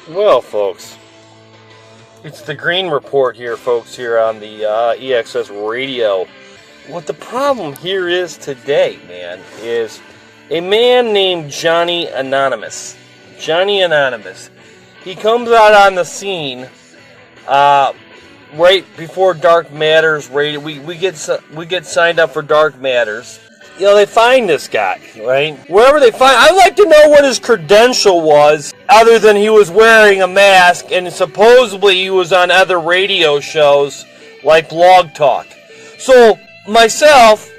Well, folks, it's the Green Report here, folks, here on the EXS Radio. What the problem here is today, man, is a man named Johnny Anonymous. Johnny Anonymous. He comes out on the scene right before Dark Matters Radio. We get signed up for Dark Matters. You know, they find this guy, right? Wherever they find, I'd like to know what his credential was, other than he was wearing a mask and supposedly he was on other radio shows like Blog Talk. So, myself,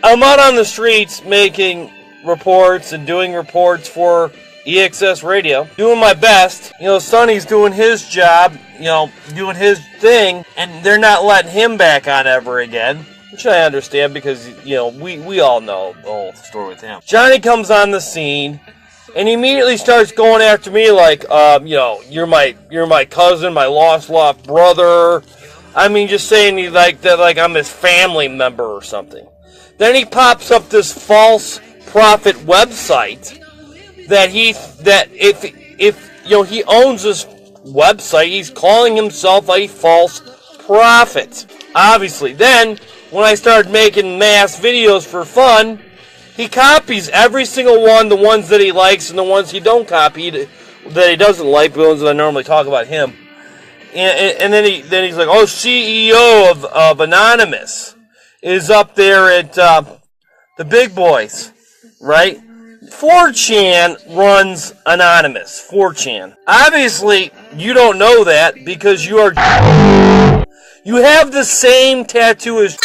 I'm out on the streets making reports and doing reports for EXS Radio, doing my best. You know, Sonny's doing his job, you know, doing his thing, and they're not letting him back on ever again. Which I understand because, you know, we all know the whole story with him. Johnny comes on the scene and he immediately starts going after me like, you know, you're my cousin, my lost brother. I mean, just saying he like that, like I'm his family member or something. Then he pops up this false prophet website that if you know, he owns this website, he's calling himself a false prophet. Obviously, then when I started making mass videos for fun, he copies every single one, the ones that he likes and the ones he don't copy, that he doesn't like, the ones that I normally talk about him. And then he's like, oh, CEO of Anonymous is up there at the big boys, right? 4chan runs Anonymous. 4chan. Obviously, you don't know that because you have the same tattoo as.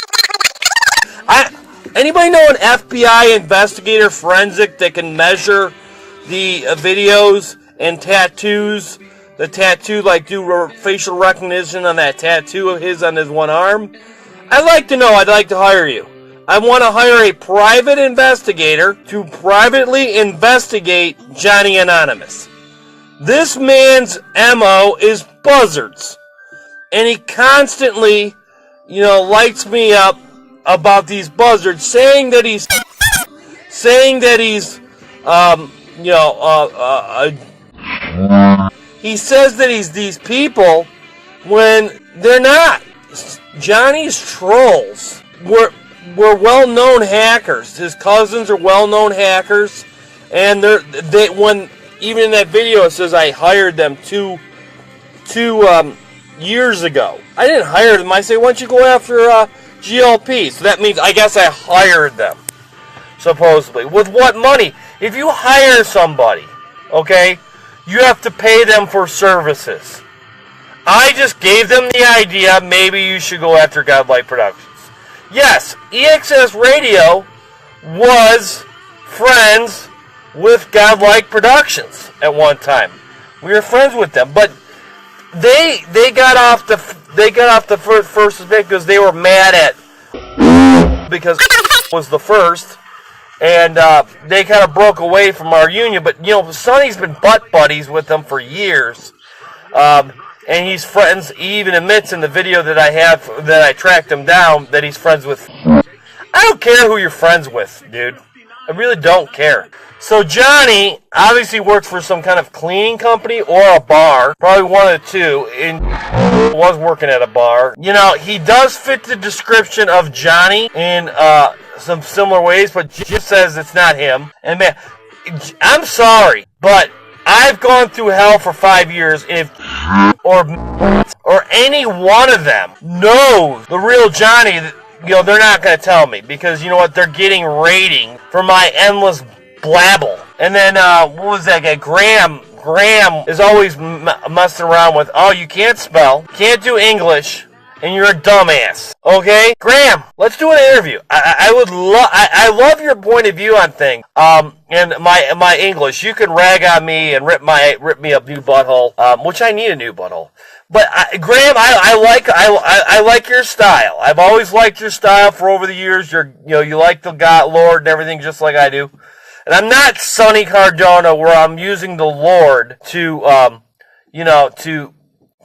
Anybody know an FBI investigator forensic that can measure the videos and tattoos? The tattoo, like do facial recognition on that tattoo of his on his one arm? I'd like to know. I'd like to hire you. I want to hire a private investigator to privately investigate Johnny Anonymous. This man's MO is buzzards. And he constantly, you know, lights me up about these buzzards, saying that he's, he says that he's these people when they're not. Johnny's trolls were well-known hackers. His cousins are well-known hackers, and when even in that video it says I hired them two years ago. I didn't hire them. I say, why don't you go after GLP? So that means I guess I hired them, supposedly. With what money? If you hire somebody, okay, you have to pay them for services. I just gave them the idea, maybe you should go after Godlight Productions. Yes, EXS Radio was friends with Godlike Productions at one time. We were friends with them, but they got off the first because they were mad at because was the first, and they kind of broke away from our union. But you know, Sonny's been butt buddies with them for years, and he's friends. He even admits in the video that I have that I tracked him down that he's friends with. I don't care who you're friends with, dude. I really don't care. So Johnny obviously works for some kind of cleaning company or a bar. Probably one of the two. And was working at a bar. You know, he does fit the description of Johnny in some similar ways, but just says it's not him. And man, I'm sorry, but I've gone through hell for 5 years, and if or any one of them knows the real Johnny, you know, they're not going to tell me, because you know what, they're getting rating for my endless blabble. And then what was that guy, Graham is always messing around with, oh, you can't spell, can't do English, and you're a dumbass. Okay, Graham, let's do an interview. I love your point of view on things. And my English, you can rag on me and rip me a new butthole, which I need a new butthole. But Graham, I like your style. I've always liked your style for over the years. You like the God, Lord, and everything just like I do. And I'm not Sonny Cardona, where I'm using the Lord to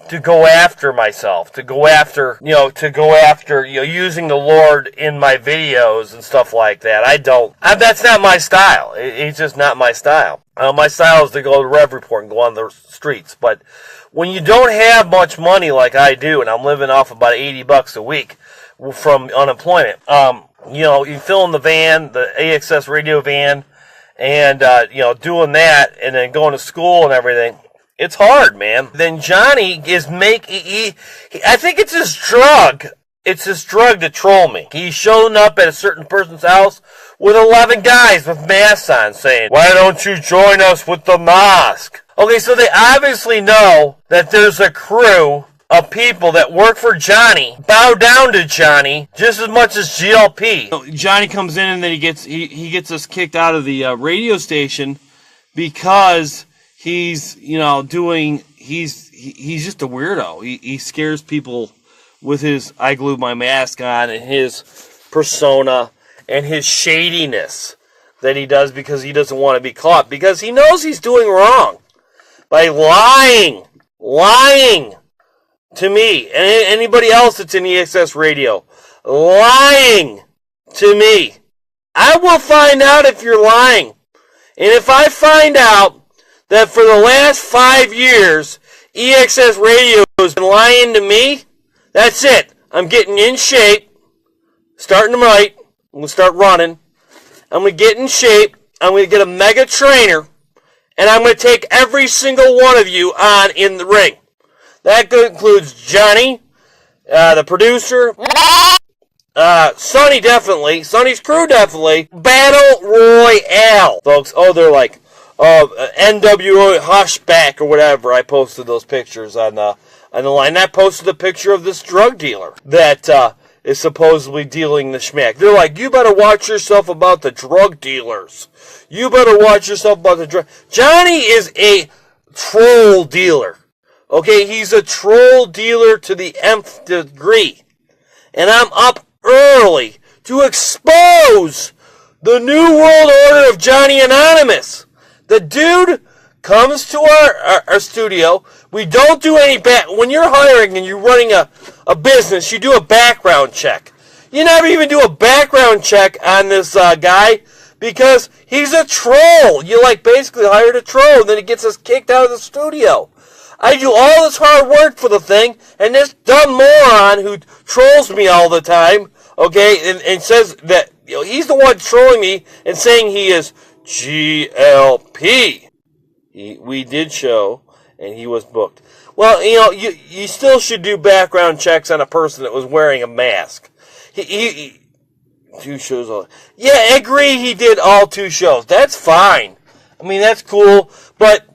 to go after myself, to go after using the Lord in my videos and stuff like that. That's not my style. It's just not my style. My style is to go to Rev Report and go on the streets. But when you don't have much money like I do, and I'm living off about $80 a week from unemployment, you fill in the van, the AXS radio van, and, doing that, and then going to school and everything. It's hard, man. Then Johnny is I think it's his drug. It's his drug to troll me. He's showing up at a certain person's house with 11 guys with masks on saying, "Why don't you join us with the mosque?" Okay, so they obviously know that there's a crew of people that work for Johnny, bow down to Johnny just as much as GLP. So Johnny comes in and then he gets us kicked out of the radio station because he's just a weirdo. He scares people with his "I glued my mask on" and his persona and his shadiness that he does because he doesn't want to be caught, because he knows he's doing wrong by lying to me and anybody else that's in EXS radio. Lying to me. I will find out if you're lying. And if I find out that for the last 5 years, EXS Radio has been lying to me, that's it. I'm getting in shape, starting right. I'm going to start running. I'm going to get in shape. I'm going to get a mega trainer, and I'm going to take every single one of you on in the ring. That includes Johnny, the producer, Sonny definitely, Sonny's crew definitely, Battle Royale, folks. Oh, they're like, NWO Hushback or whatever. I posted those pictures on the line. I posted a picture of this drug dealer that is supposedly dealing the schmack. They're like, "You better watch yourself about the drug dealers. You better watch yourself about the drug." Johnny is a troll dealer. Okay, he's a troll dealer to the nth degree. And I'm up early to expose the New World Order of Johnny Anonymous. The dude comes to our studio. We don't do any when you're hiring and you're running a business, you do a background check. You never even do a background check on this guy because he's a troll. You basically hired a troll and then he gets us kicked out of the studio. I do all this hard work for the thing, and this dumb moron who trolls me all the time, okay, and says that he's the one trolling me and saying he is GLP. We did show, and he was booked. Well, you still should do background checks on a person that was wearing a mask. He 2 shows all. Yeah, I agree he did all 2 shows. That's fine. I mean, that's cool. But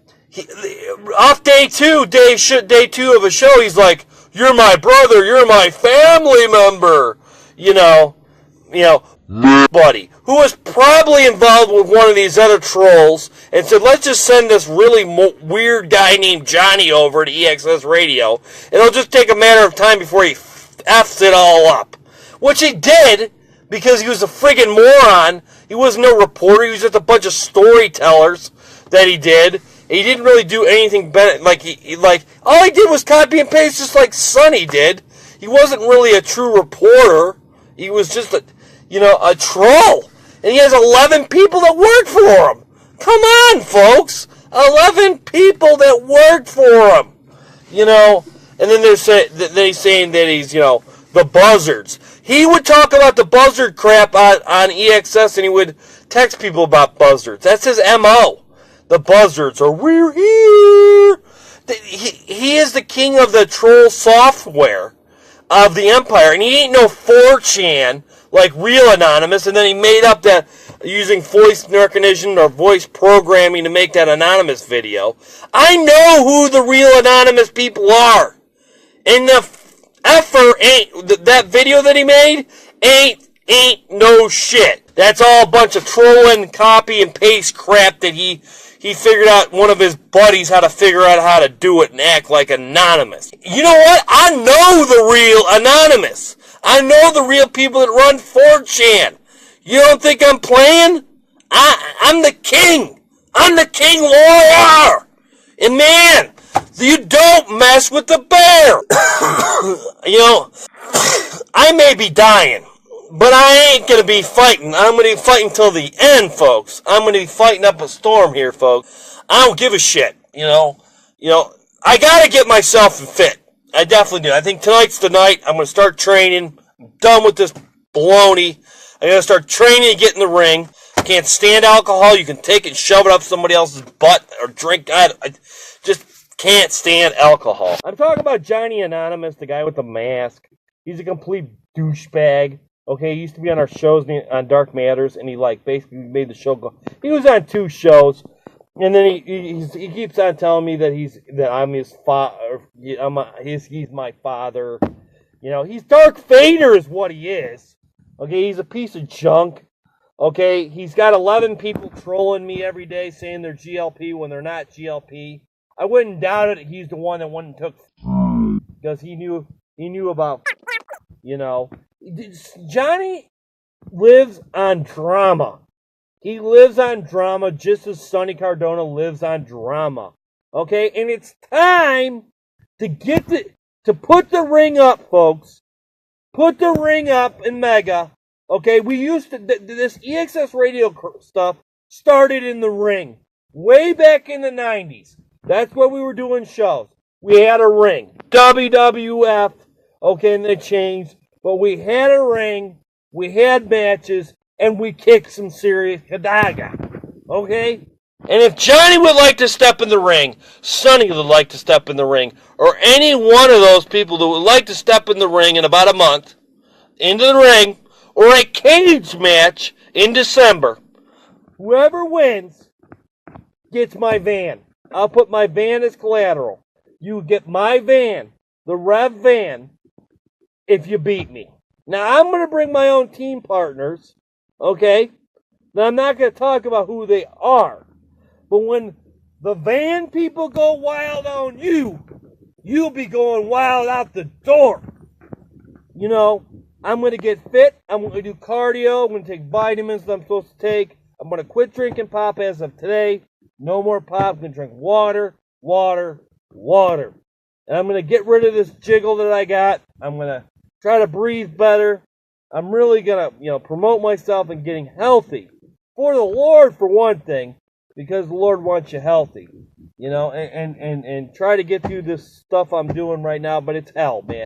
off day 2 of a show, he's like, "You're my brother. You're my family member." Buddy, who was probably involved with one of these other trolls, and said, "Let's just send this really weird guy named Johnny over to EXS Radio, and it'll just take a matter of time before he F's it all up." Which he did, because he was a friggin' moron. He wasn't no reporter. He was just a bunch of storytellers that he did. He didn't really do anything better. All he did was copy and paste, just like Sonny did. He wasn't really a true reporter. He was just a troll. And he has 11 people that work for him. Come on, folks. 11 people that work for him. And then he's saying that he's, the buzzards. He would talk about the buzzard crap on EXS, and he would text people about buzzards. That's his MO. The buzzards are, "We're here." He is the king of the troll software of the empire, and he ain't no 4chan like real Anonymous, and then he made up that using voice recognition or voice programming to make that Anonymous video. I know who the real Anonymous people are. And the effort that video that he made ain't no shit. That's all a bunch of trolling, copy and paste crap that he figured out, one of his buddies, how to figure out how to do it and act like Anonymous. You know what? I know the real Anonymous. I know the real people that run 4chan. You don't think I'm playing? I'm the king. I'm the king warrior. And man, You don't mess with the bear. I may be dying, but I ain't going to be fighting. I'm going to be fighting till the end, folks. I'm going to be fighting up a storm here, folks. I don't give a shit, I got to get myself fit. I definitely do. I think tonight's the night. I'm going to start training. I'm done with this baloney. I'm going to start training to get in the ring. I can't stand alcohol. You can take it and shove it up somebody else's butt or drink. I just can't stand alcohol. I'm talking about Johnny Anonymous, the guy with the mask. He's a complete douchebag. Okay, he used to be on our shows on Dark Matters, and he basically made the show go. He was on 2 shows, and then he keeps on telling me that I'm his father. He's my father. He's Darth Vader is what he is. Okay, he's a piece of junk. Okay, he's got 11 people trolling me every day saying they're GLP when they're not GLP. I wouldn't doubt it. He's the one that went and took because he knew about, Johnny lives on drama. He lives on drama just as Sonny Cardona lives on drama. Okay, and it's time to put the ring up, folks. Put the ring up in Mega. Okay, we used to, this EXS radio stuff started in the ring. Way back in the 90s. That's when we were doing shows. We had a ring. WWF. Okay, and they changed. But we had a ring. We had matches. And we kicked some serious kadaga. Okay? And if Johnny would like to step in the ring, Sonny would like to step in the ring, or any one of those people that would like to step in the ring in about a month, into the ring, or a cage match in December, whoever wins gets my van. I'll put my van as collateral. You get my van, the Rev van, if you beat me. Now, I'm going to bring my own team partners, okay? Now, I'm not going to talk about who they are. But when the van people go wild on you, you'll be going wild out the door. I'm going to get fit. I'm going to do cardio. I'm going to take vitamins that I'm supposed to take. I'm going to quit drinking pop as of today. No more pop. I'm going to drink water, water, water. And I'm going to get rid of this jiggle that I got. I'm going to try to breathe better. I'm really going to, promote myself and getting healthy. For the Lord, for one thing, because the Lord wants you healthy. And try to get through this stuff I'm doing right now, but it's hell, man.